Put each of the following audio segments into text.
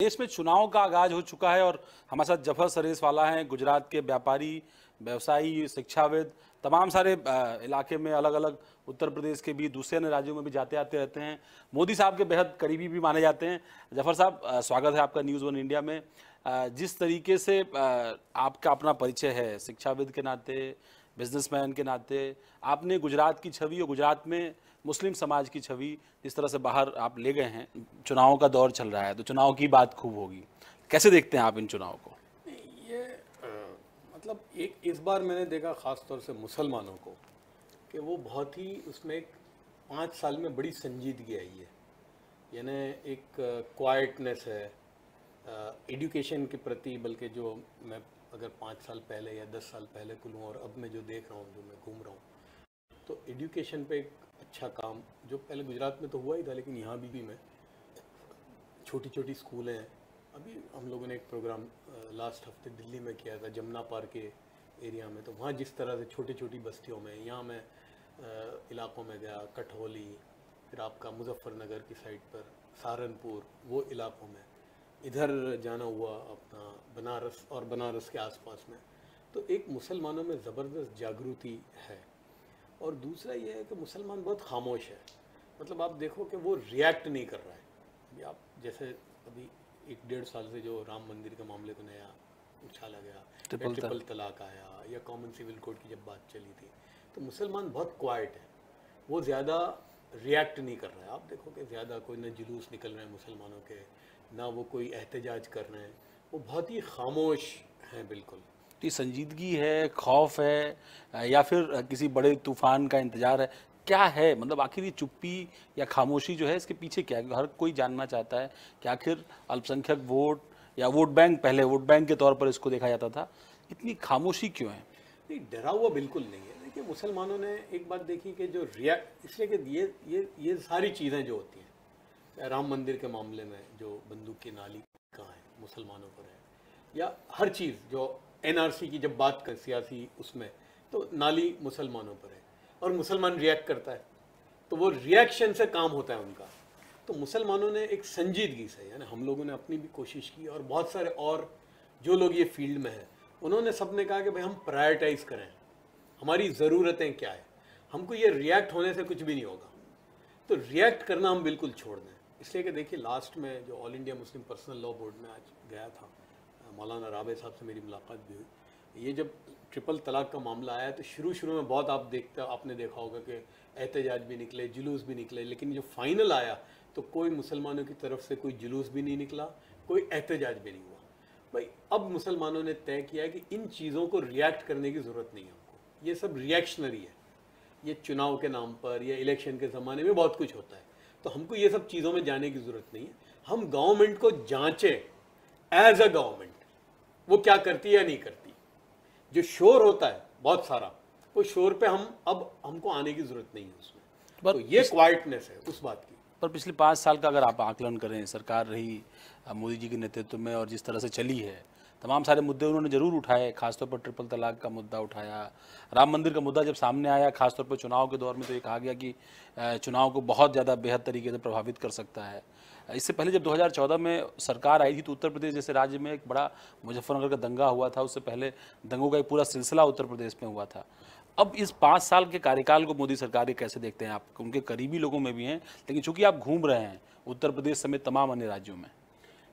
देश में चुनाव का आगाज हो चुका है और हमारे साथ जफर सरेसवाला हैं, गुजरात के व्यापारी, व्यवसायी, शिक्षाविद, तमाम सारे इलाके में अलग अलग उत्तर प्रदेश के भी दूसरे अन्य राज्यों में भी जाते आते रहते हैं। मोदी साहब के बेहद करीबी भी माने जाते हैं। जफर साहब, स्वागत है आपका न्यूज़ वन इंडिया में। जिस तरीके से आपका अपना परिचय है शिक्षाविद के नाते, बिजनेसमैन के नाते, आपने गुजरात की छवि और गुजरात में मुस्लिम समाज की छवि जिस तरह से बाहर आप ले गए हैं, चुनावों का दौर चल रहा है तो चुनाव की बात खूब होगी। कैसे देखते हैं आप इन चुनाव को? ये मतलब एक इस बार मैंने देखा ख़ास तौर से मुसलमानों को कि वो बहुत ही उसमें एक 5 साल में बड़ी संजीदगी आई है। यानी एक क्वाइटनेस है एजुकेशन के प्रति, बल्कि जो मैं अगर 5 साल पहले या 10 साल पहले को लूँ और अब मैं जो देख रहा हूँ, जो मैं घूम रहा हूँ, तो एजुकेशन पे एक अच्छा काम जो पहले गुजरात में तो हुआ ही था, लेकिन यहाँ भी मैं छोटी छोटी स्कूलें हैं। अभी हम लोगों ने एक प्रोग्राम लास्ट हफ्ते दिल्ली में किया था, जमुना पार्क के एरिया में, तो वहाँ जिस तरह से छोटी छोटी बस्तियों में, यहाँ मैं इलाकों में गया, कठौली, फिर आपका मुजफ्फरनगर की साइड पर, सहारनपुर, वो इलाकों में, इधर जाना हुआ अपना बनारस और बनारस के आसपास में। तो एक मुसलमानों में ज़बरदस्त जागृति है। और दूसरा ये है कि मुसलमान बहुत खामोश है। मतलब आप देखो कि वो रिएक्ट नहीं कर रहा है। अभी आप जैसे अभी 1-1.5 साल से जो राम मंदिर के मामले को नया उछाला गया, ट्रिपल तलाक आया, या कॉमन सिविल कोड की जब बात चली थी, तो मुसलमान बहुत क्वाइट है, वो ज़्यादा रिएक्ट नहीं कर रहा है। आप देखो कि ज़्यादा कोई ना जुलूस निकल रहे हैं मुसलमानों के, ना वो कोई एहतजाज कर रहे हैं, वो बहुत ही खामोश हैं बिल्कुल। तो संजीदगी है, खौफ है, या फिर किसी बड़े तूफान का इंतजार है? क्या है, मतलब आखिर ये चुप्पी या खामोशी जो है इसके पीछे क्या है? हर कोई जानना चाहता है कि आखिर अल्पसंख्यक वोट या वोट बैंक, पहले वोट बैंक के तौर पर इसको देखा जाता था, इतनी खामोशी क्यों है? नहीं, डरा हुआ बिल्कुल नहीं है। देखिए, मुसलमानों ने एक बात देखी कि जो रिएक्ट, इसलिए कि ये सारी चीज़ें जो होती हैं, राम मंदिर के मामले में जो बंदूक की नाली कहाँ है, मुसलमानों पर है, या हर चीज़ जो एनआरसी की जब बात कर सियासी उसमें, तो नाली मुसलमानों पर है और मुसलमान रिएक्ट करता है, तो वो रिएक्शन से काम होता है उनका। तो मुसलमानों ने एक संजीदगी से, यानी हम लोगों ने अपनी भी कोशिश की, और बहुत सारे और जो लोग ये फील्ड में हैं, उन्होंने सबने कहा कि भाई हम प्रायोरिटाइज करें, हमारी ज़रूरतें क्या है, हमको ये रिएक्ट होने से कुछ भी नहीं होगा, तो रिएक्ट करना हम बिल्कुल छोड़ दें। इसलिए कि देखिए, लास्ट में जो all India Muslim personal law board में आज गया था, मौलाना राबे साहब से मेरी मुलाकात भी हुई। ये जब ट्रिपल तलाक का मामला आया तो शुरू में बहुत आपने देखा होगा कि एहतजाज भी निकले, जुलूस भी निकले, लेकिन जो फाइनल आया तो कोई मुसलमानों की तरफ से कोई जुलूस भी नहीं निकला, कोई एहतजाज भी नहीं हुआ। भाई, अब मुसलमानों ने तय किया है कि इन चीज़ों को रिएक्ट करने की ज़रूरत नहीं है हमको, ये सब रिएक्शनरी है। ये चुनाव के नाम पर या इलेक्शन के ज़माने में बहुत कुछ होता है, तो हमको ये सब चीज़ों में जाने की ज़रूरत नहीं है। हम गवर्नमेंट को जांचें एज अ गवर्नमेंट, वो क्या करती है या नहीं करती। जो शोर होता है बहुत सारा, वो शोर पे हमको आने की ज़रूरत नहीं है उसमें। तो ये क्वाइटनेस है उस बात की। पर पिछले 5 साल का अगर आप आकलन करें, सरकार रही मोदी जी के नेतृत्व में और जिस तरह से चली है, तमाम सारे मुद्दे उन्होंने ज़रूर उठाए, खासतौर पर ट्रिपल तलाक का मुद्दा उठाया, राम मंदिर का मुद्दा जब सामने आया, खासतौर पर चुनाव के दौर में, तो ये कहा गया कि चुनाव को बहुत ज़्यादा बेहद तरीके से प्रभावित कर सकता है। इससे पहले जब 2014 में सरकार आई थी तो उत्तर प्रदेश जैसे राज्य में एक बड़ा मुजफ्फरनगर का दंगा हुआ था, उससे पहले दंगों का एक पूरा सिलसिला उत्तर प्रदेश में हुआ था। अब इस 5 साल के कार्यकाल को मोदी सरकार के कैसे देखते हैं आप? उनके करीबी लोगों में भी हैं, लेकिन चूंकि आप घूम रहे हैं उत्तर प्रदेश समेत तमाम अन्य राज्यों में।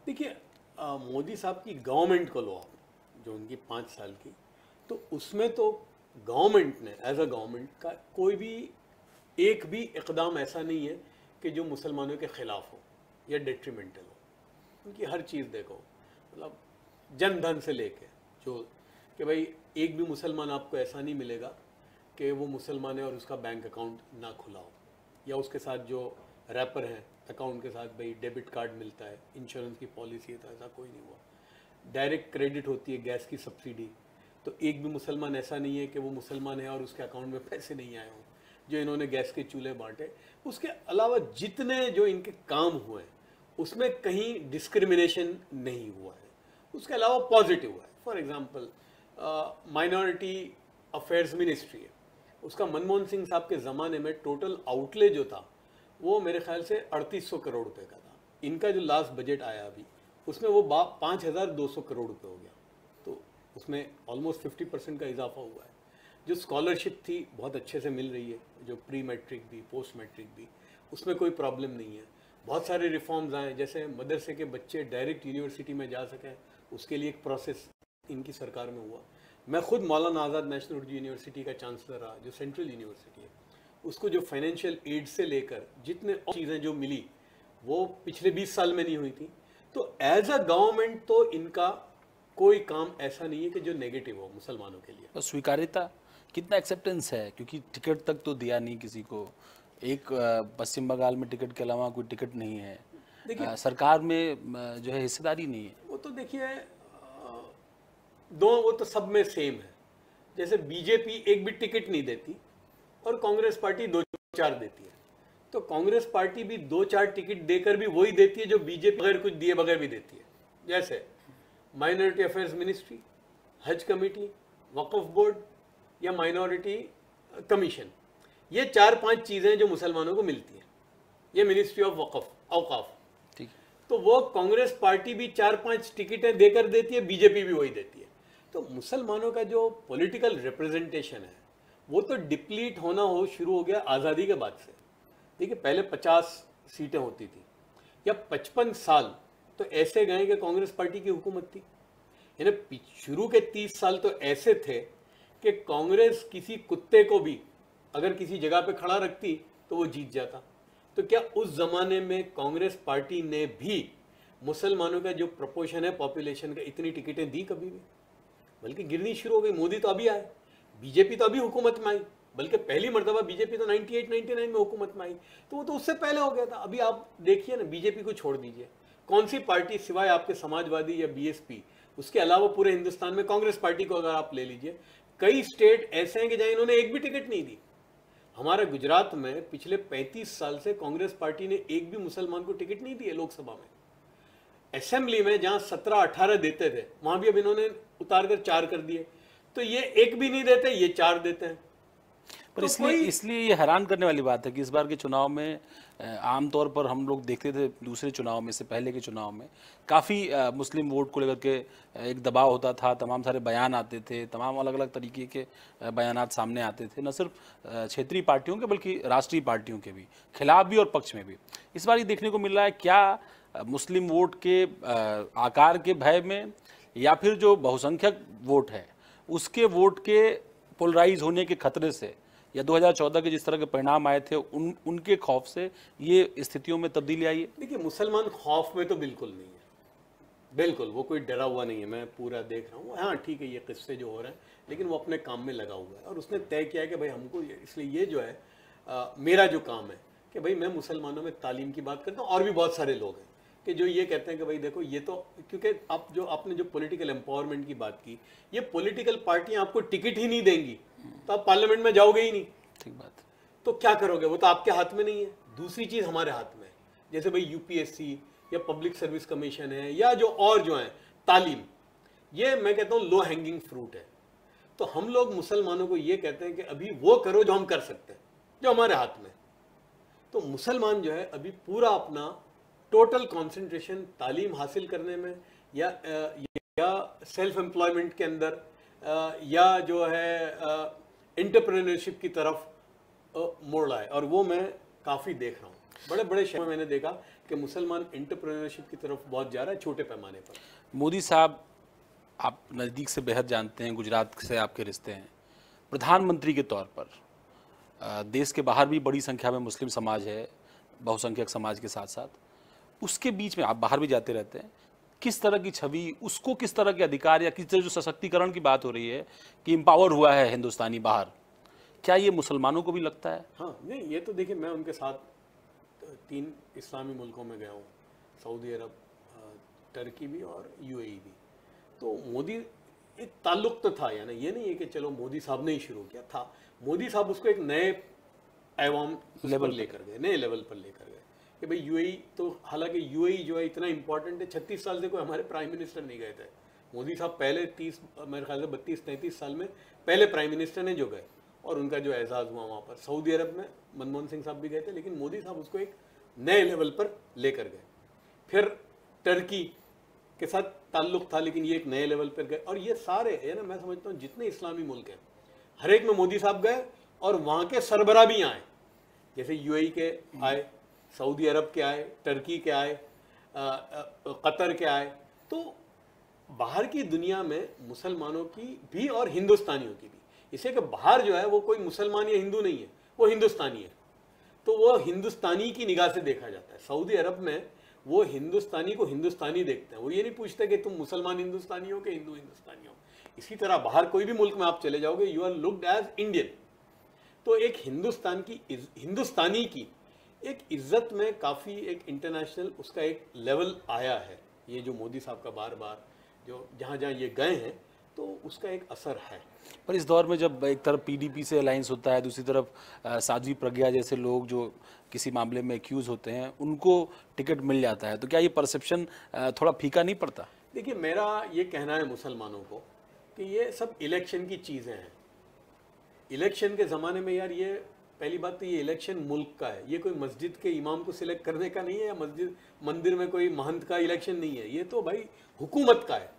देखिए, मोदी साहब की गवर्नमेंट को लो आप, जो उनकी 5 साल की, तो उसमें तो गवर्नमेंट ने एज अ गवर्नमेंट का कोई भी एक भी इकदाम ऐसा नहीं है कि जो मुसलमानों के ख़िलाफ़ हो या डेट्रीमेंटल हो। उनकी हर चीज़ देखो, मतलब जन धन से लेके जो कि भाई एक भी मुसलमान आपको ऐसा नहीं मिलेगा कि वो मुसलमान है और उसका बैंक अकाउंट ना खुला हो, या उसके साथ जो रैपर हैं अकाउंट के साथ भाई डेबिट कार्ड मिलता है, इंश्योरेंस की पॉलिसी है, तो ऐसा कोई नहीं हुआ। डायरेक्ट क्रेडिट होती है गैस की सब्सिडी, तो एक भी मुसलमान ऐसा नहीं है कि वो मुसलमान है और उसके अकाउंट में पैसे नहीं आए हों, जो इन्होंने गैस के चूल्हे बांटे। उसके अलावा जितने जो इनके काम हुए उसमें कहीं डिस्क्रिमिनेशन नहीं हुआ है, उसके अलावा पॉजिटिव हुआ है। For example, minority affairs ministry है, उसका मनमोहन सिंह साहब के ज़माने में टोटल आउटले जो था वो मेरे ख्याल से 3800 करोड़ रुपए का था। इनका जो लास्ट बजट आया अभी, उसमें वो 5,200 करोड़ रुपए हो गया। तो उसमें ऑलमोस्ट 50% का इजाफा हुआ है। जो स्कॉलरशिप थी बहुत अच्छे से मिल रही है, जो प्री मैट्रिक भी पोस्ट मैट्रिक भी, उसमें कोई प्रॉब्लम नहीं है। बहुत सारे रिफॉर्म्स आए, जैसे मदरसे के बच्चे डायरेक्ट यूनिवर्सिटी में जा सकें, उसके लिए एक प्रोसेस इनकी सरकार में हुआ। मैं खुद मौलाना आज़ाद नेशनल उर्दू यूनिवर्सिटी का चांसलर रहा, जो सेंट्रल यूनिवर्सिटी है। उसको जो फाइनेंशियल एड से लेकर जितने और चीज़ें जो मिली वो पिछले 20 साल में नहीं हुई थी। तो एज अ गवर्नमेंट तो इनका कोई काम ऐसा नहीं है कि जो नेगेटिव हो मुसलमानों के लिए। तो स्वीकार्यता कितना एक्सेप्टेंस है, क्योंकि टिकट तक तो दिया नहीं किसी को। एक पश्चिम बंगाल में टिकट के अलावा कोई टिकट नहीं है। देखिए सरकार में जो है हिस्सेदारी नहीं है। वो तो देखिए वो तो सब में सेम है। जैसे बीजेपी एक भी टिकट नहीं देती और कांग्रेस पार्टी 2-4 देती है, तो कांग्रेस पार्टी भी 2-4 टिकट देकर भी वही देती है जो बीजेपी बगैर कुछ दिए बगैर भी देती है। जैसे माइनॉरिटी अफेयर्स मिनिस्ट्री, हज कमेटी, वक्फ बोर्ड या माइनॉरिटी कमीशन, ये 4-5 चीज़ें जो मुसलमानों को मिलती हैं। ये मिनिस्ट्री ऑफ वक्फ औकाफ, ठीक। तो वो कांग्रेस पार्टी भी 4-5 टिकटें देकर देती है, बीजेपी भी वही देती है। तो मुसलमानों का जो पॉलिटिकल रिप्रेजेंटेशन है वो तो डिप्लीट होना शुरू हो गया आज़ादी के बाद से। देखिए पहले 50 सीटें होती थी या 55 साल तो ऐसे गए कि कांग्रेस पार्टी की हुकूमत थी। यानी शुरू के 30 साल तो ऐसे थे कि कांग्रेस किसी कुत्ते को भी अगर किसी जगह पे खड़ा रखती तो वो जीत जाता। तो क्या उस जमाने में कांग्रेस पार्टी ने भी मुसलमानों का जो प्रपोर्शन है पॉपुलेशन का इतनी टिकटें दी कभी भी? बल्कि गिरनी शुरू हो गई। मोदी तो अभी आए, बीजेपी तो अभी हुकूमत में आई, बल्कि पहली मर्तबा बीजेपी तो 98-99 में हुकूमत में आई, तो वो तो उससे पहले हो गया था। अभी आप देखिए ना, बीजेपी को छोड़ दीजिए, कौन सी पार्टी सिवाय आपके समाजवादी या बीएसपी, उसके अलावा पूरे हिंदुस्तान में कांग्रेस पार्टी को अगर आप ले लीजिए, कई स्टेट ऐसे हैं कि जहां इन्होंने एक भी टिकट नहीं दी। हमारा गुजरात में पिछले 35 साल से कांग्रेस पार्टी ने एक भी मुसलमान को टिकट नहीं दी है लोकसभा में। असेंबली में जहां 17-18 देते थे वहां भी अब इन्होंने उतार कर 4 कर दिए। तो ये एक भी नहीं देते, ये 4 देते हैं। पर तो इसलिए ये हैरान करने वाली बात है कि इस बार के चुनाव में आमतौर पर हम लोग देखते थे दूसरे चुनाव में से पहले के चुनाव में काफ़ी मुस्लिम वोट को लेकर के एक दबाव होता था, तमाम सारे बयान आते थे, तमाम अलग अलग तरीके के बयानात सामने आते थे, न सिर्फ क्षेत्रीय पार्टियों के बल्कि राष्ट्रीय पार्टियों के भी खिलाफ भी और पक्ष में भी। इस बार ये देखने को मिल रहा है, क्या मुस्लिम वोट के आकार के भय में या फिर जो बहुसंख्यक वोट है उसके वोट के पोलराइज होने के खतरे से या 2014 के जिस तरह के परिणाम आए थे उनके खौफ से ये स्थितियों में तब्दीली आई है? देखिए मुसलमान खौफ में तो बिल्कुल नहीं है, बिल्कुल वो कोई डरा हुआ नहीं है। मैं पूरा देख रहा हूँ, हाँ ठीक है ये किस्से जो हो रहे हैं, लेकिन वो अपने काम में लगा हुआ है और उसने तय किया है कि भाई हमको इसलिए ये जो है मेरा जो काम है कि भाई मैं मुसलमानों में तालीम की बात करता हूँ। और भी बहुत सारे लोग हैं कि जो ये कहते हैं कि भाई देखो ये तो, क्योंकि आपने जो पॉलिटिकल एम्पावरमेंट की बात की, ये पॉलिटिकल पार्टियां आपको टिकट ही नहीं देंगी तो आप पार्लियामेंट में जाओगे ही नहीं। ठीक बात। तो क्या करोगे? वो तो आपके हाथ में नहीं है। दूसरी चीज हमारे हाथ में है, जैसे भाई यूपीएससी या पब्लिक सर्विस कमीशन है या जो और जो है तालीम, ये मैं कहता हूँ लो हैंगिंग फ्रूट है। तो हम लोग मुसलमानों को ये कहते हैं कि अभी वो करो जो हम कर सकते हैं, जो हमारे हाथ में। तो मुसलमान जो है अभी पूरा अपना टोटल कंसंट्रेशन तालीम हासिल करने में या सेल्फ एम्प्लॉयमेंट के अंदर या जो है एंटरप्रेन्योरशिप की तरफ मोड़ रहा है। और वो मैं काफ़ी देख रहा हूँ, बड़े बड़े शहरों में मैंने देखा कि मुसलमान एंटरप्रेन्योरशिप की तरफ बहुत जा रहा है, छोटे पैमाने पर। मोदी साहब आप नज़दीक से बेहद जानते हैं, गुजरात से आपके रिश्ते हैं। प्रधानमंत्री के तौर पर देश के बाहर भी बड़ी संख्या में मुस्लिम समाज है, बहुसंख्यक समाज के साथ साथ, उसके बीच में आप बाहर भी जाते रहते हैं, किस तरह की छवि, उसको किस तरह के अधिकार या किस तरह जो सशक्तिकरण की बात हो रही है कि एम्पावर हुआ है हिंदुस्तानी बाहर, क्या ये मुसलमानों को भी लगता है? हाँ नहीं, ये तो देखिए मैं उनके साथ 3 इस्लामी मुल्कों में गया हूँ, सऊदी अरब, टर्की भी और यूएई भी। तो मोदी एक ताल्लुक तो था, यानी ये नहीं है कि चलो मोदी साहब ने ही शुरू किया था। मोदी साहब उसको एक नए ऐवाम लेवल लेकर गए, नए लेवल पर लेकर गए कि भाई यूएई तो, हालांकि यूएई जो है इतना इंपॉर्टेंट है, 36 साल से कोई हमारे प्राइम मिनिस्टर नहीं गए थे। मोदी साहब पहले 30 मेरे ख्याल से 32-33 साल में पहले प्राइम मिनिस्टर ने जो गए और उनका जो एजाज़ हुआ वहाँ पर। सऊदी अरब में मनमोहन सिंह साहब भी गए थे, लेकिन मोदी साहब उसको एक नए लेवल पर लेकर गए। फिर टर्की, के साथ ताल्लुक था, लेकिन ये एक नए लेवल पर गए। और ये सारे है ना, मैं समझता हूँ जितने इस्लामी मुल्क हैं हर एक में मोदी साहब गए और वहाँ के सरबराह भी आए, जैसे यूएई के आए, सऊदी अरब के आए, टर्की के आए, कतर के आए। तो बाहर की दुनिया में मुसलमानों की भी और हिंदुस्तानियों की भी, इसे कि बाहर जो है वो कोई मुसलमान या हिंदू नहीं है, वो हिंदुस्तानी है, तो वो हिंदुस्तानी की निगाह से देखा जाता है। सऊदी अरब में वो हिंदुस्तानी को हिंदुस्तानी देखते हैं, वो ये नहीं पूछते कि तुम मुसलमान हिंदुस्तानी हो कि हिंदू हिंदुस्तानी हो। इसी तरह बाहर कोई भी मुल्क में आप चले जाओगे, you are looked as Indian. तो एक हिंदुस्तानी की एक इज्जत में काफ़ी एक इंटरनेशनल उसका एक लेवल आया है। ये जो मोदी साहब का बार बार जो जहाँ जहाँ ये गए हैं, तो उसका एक असर है। पर इस दौर में जब एक तरफ पीडीपी से अलायंस होता है, दूसरी तरफ साध्वी प्रज्ञा जैसे लोग जो किसी मामले में एक्यूज होते हैं उनको टिकट मिल जाता है, तो क्या ये परसेप्शन थोड़ा फीका नहीं पड़ता? देखिए, मेरा ये कहना है मुसलमानों को कि ये सब इलेक्शन की चीज़ें हैं। इलेक्शन के ज़माने में यार, ये पहली बात तो ये इलेक्शन मुल्क का है, ये कोई मस्जिद के इमाम को सिलेक्ट करने का नहीं है, या मस्जिद मंदिर में कोई महंत का इलेक्शन नहीं है। ये तो भाई हुकूमत का है।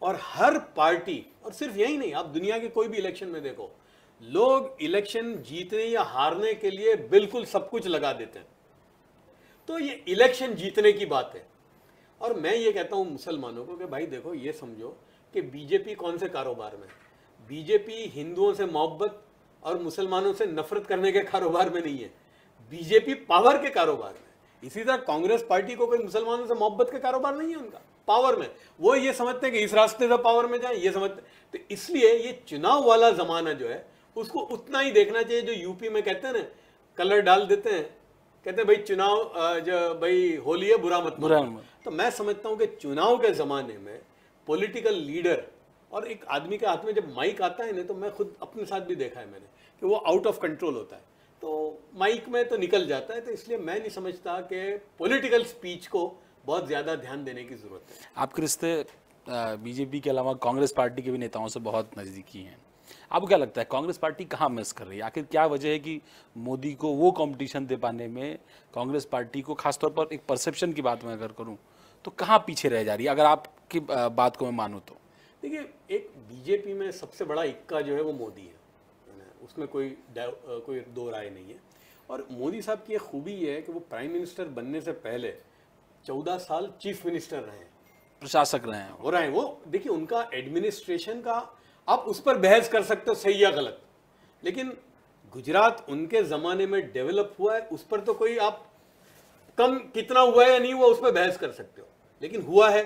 और हर पार्टी, और सिर्फ यही नहीं, आप दुनिया के कोई भी इलेक्शन में देखो, लोग इलेक्शन जीतने या हारने के लिए बिल्कुल सब कुछ लगा देते हैं। तो ये इलेक्शन जीतने की बात है। और मैं ये कहता हूँ मुसलमानों को कि भाई देखो, ये समझो कि बीजेपी कौन से कारोबार में, बीजेपी हिंदुओं से मोहब्बत और मुसलमानों से नफरत करने के कारोबार में नहीं है, बीजेपी पावर के कारोबार में। इसी तरह कांग्रेस पार्टी को कोई मुसलमानों से मोहब्बत के कारोबार नहीं है, उनका पावर में। वो ये समझते हैं कि इस रास्ते से पावर में जाए, ये समझते। तो इसलिए ये चुनाव वाला जमाना जो है उसको उतना ही देखना चाहिए। जो यूपी में कहते हैं ना, कलर डाल देते हैं, कहते हैं भाई चुनाव जो भाई होली है, बुरा मत मनाओ। तो मैं समझता हूँ कि चुनाव के ज़माने में पॉलिटिकल लीडर, और एक आदमी के हाथ में जब माइक आता है ना, तो मैं खुद अपने साथ भी देखा है मैंने कि वो आउट ऑफ कंट्रोल होता है, तो माइक में तो निकल जाता है। तो इसलिए मैं नहीं समझता कि पॉलिटिकल स्पीच को बहुत ज़्यादा ध्यान देने की ज़रूरत है। आपके रिश्ते बीजेपी के अलावा कांग्रेस पार्टी के भी नेताओं से बहुत नज़दीकी हैं। आपको क्या लगता है कांग्रेस पार्टी कहाँ मिस कर रही है? आखिर क्या वजह है कि मोदी को वो कंपटीशन दे पाने में कांग्रेस पार्टी को, खासतौर पर एक परसेप्शन की बात मैं अगर करूं, तो कहाँ पीछे रह जा रही है, अगर आपकी बात को मैं मानूं तो? देखिए, एक बीजेपी में सबसे बड़ा इक्का जो है वो मोदी है ना, उसमें कोई दो राय नहीं है। और मोदी साहब की एक खूबी ये है कि वो प्राइम मिनिस्टर बनने से पहले 14 साल चीफ मिनिस्टर रहे हैं, प्रशासक रहे हैं, हो रहे हैं वो। देखिए, उनका एडमिनिस्ट्रेशन का आप उस पर बहस कर सकते हो सही या गलत, लेकिन गुजरात उनके ज़माने में डेवलप हुआ है, उस पर तो कोई आप कम कितना हुआ है या नहीं हुआ उस पर बहस कर सकते हो, लेकिन हुआ है।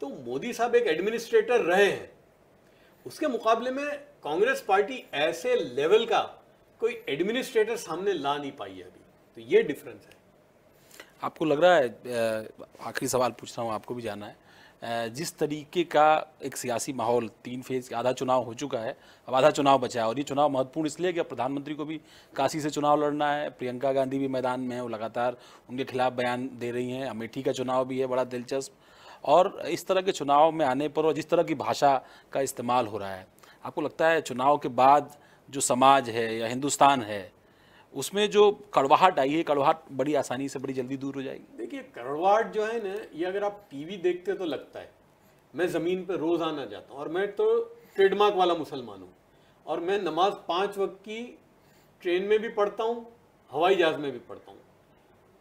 तो मोदी साहब एक एडमिनिस्ट्रेटर रहे हैं, उसके मुकाबले में कांग्रेस पार्टी ऐसे लेवल का कोई एडमिनिस्ट्रेटर सामने ला नहीं पाई है अभी। तो ये डिफरेंस है। आपको लग रहा है, आखिरी सवाल पूछ रहा हूँ, आपको भी जाना है, जिस तरीके का एक सियासी माहौल, 3 फेज, आधा चुनाव हो चुका है, अब आधा चुनाव बचा है, और ये चुनाव महत्वपूर्ण इसलिए कि अब प्रधानमंत्री को भी काशी से चुनाव लड़ना है, प्रियंका गांधी भी मैदान में है, वो लगातार उनके खिलाफ बयान दे रही हैं, अमेठी का चुनाव भी है बड़ा दिलचस्प, और इस तरह के चुनाव में आने पर और जिस तरह की भाषा का इस्तेमाल हो रहा है, आपको लगता है चुनाव के बाद जो समाज है या हिंदुस्तान है उसमें जो कड़वाहट आई है, कड़वाहट बड़ी आसानी से, बड़ी जल्दी दूर हो जाएगी? देखिए, कड़वाहट जो है ना, ये अगर आप टीवी देखते तो लगता है। मैं ज़मीन पे रोज़ाना जाता हूँ, और मैं तो ट्रेडमार्क वाला मुसलमान हूँ, और मैं नमाज 5 वक्त की ट्रेन में भी पढ़ता हूँ, हवाई जहाज़ में भी पढ़ता हूँ।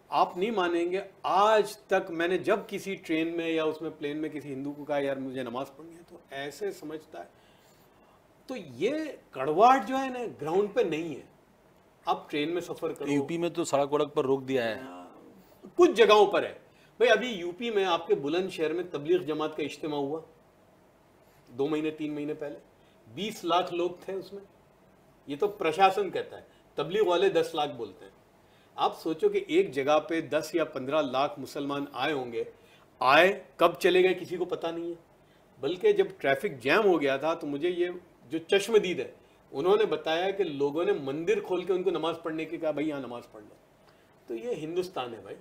आप नहीं मानेंगे, आज तक मैंने जब किसी ट्रेन में या उसमें प्लेन में किसी हिंदू को कहा यार मुझे नमाज पढ़नी है, तो ऐसे समझता है। तो ये कड़वाहट जो है ना, ग्राउंड पे नहीं है। आप ट्रेन में सफ़र करो, यूपी में तो सड़क वड़क पर रोक दिया है, कुछ जगहों पर है भाई। अभी यूपी में आपके बुलंदशहर में तबलीग जमात का इज्तिमा हुआ 2 महीने 3 महीने पहले, 20 लाख लोग थे उसमें। ये तो प्रशासन कहता है, तबलीग वाले 10 लाख बोलते हैं। आप सोचो कि एक जगह पे 10 या 15 लाख मुसलमान आए होंगे, आए कब चले गए किसी को पता नहीं है। बल्कि जब ट्रैफिक जैम हो गया था, तो मुझे ये जो चश्मदीद है उन्होंने बताया कि लोगों ने मंदिर खोल के उनको नमाज पढ़ने की कहा, भाई यहाँ नमाज पढ़ लो। तो ये हिंदुस्तान है भाई।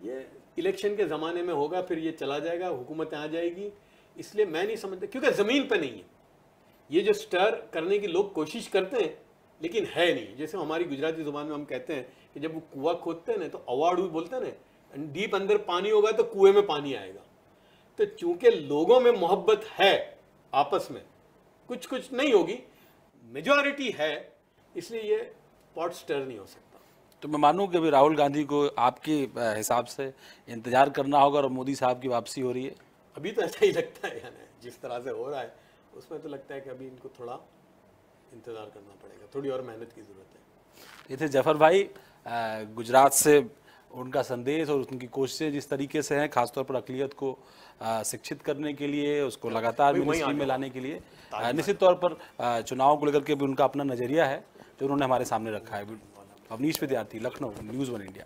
ये इलेक्शन के ज़माने में होगा, फिर ये चला जाएगा, हुकूमतें आ जाएगी। इसलिए मैं नहीं समझता, क्योंकि ज़मीन पे नहीं है। ये जो स्टर करने की लोग कोशिश करते हैं, लेकिन है नहीं। जैसे हमारी गुजराती ज़ुबान में हम कहते हैं कि जब वो कुआं खोदते हैं ना, तो अवार्ड बोलते हैं ना, डीप अंदर पानी होगा तो कुएं में पानी आएगा। तो चूंकि लोगों में मोहब्बत है आपस में, कुछ कुछ नहीं होगी, मेजॉरिटी है, इसलिए ये पॉट स्टर नहीं हो सकता। तो मैं मानूं कि अभी राहुल गांधी को आपके हिसाब से इंतजार करना होगा और मोदी साहब की वापसी हो रही है? अभी तो ऐसा ही लगता है, यानी जिस तरह से हो रहा है उसमें तो लगता है कि अभी इनको थोड़ा इंतजार करना पड़ेगा, थोड़ी और मेहनत की ज़रूरत है। ये थे जफर भाई, गुजरात से उनका संदेश और उनकी कोशिशें जिस तरीके से हैं, खासतौर पर अक़लियत को शिक्षित करने के लिए, उसको लगातार मिनिस्ट्री में लाने के लिए, निश्चित तौर पर चुनाव को लेकर के भी उनका अपना नज़रिया है जो उन्होंने हमारे सामने रखा है। अवनीश विद्यार्थी, लखनऊ, न्यूज़ 1 इंडिया।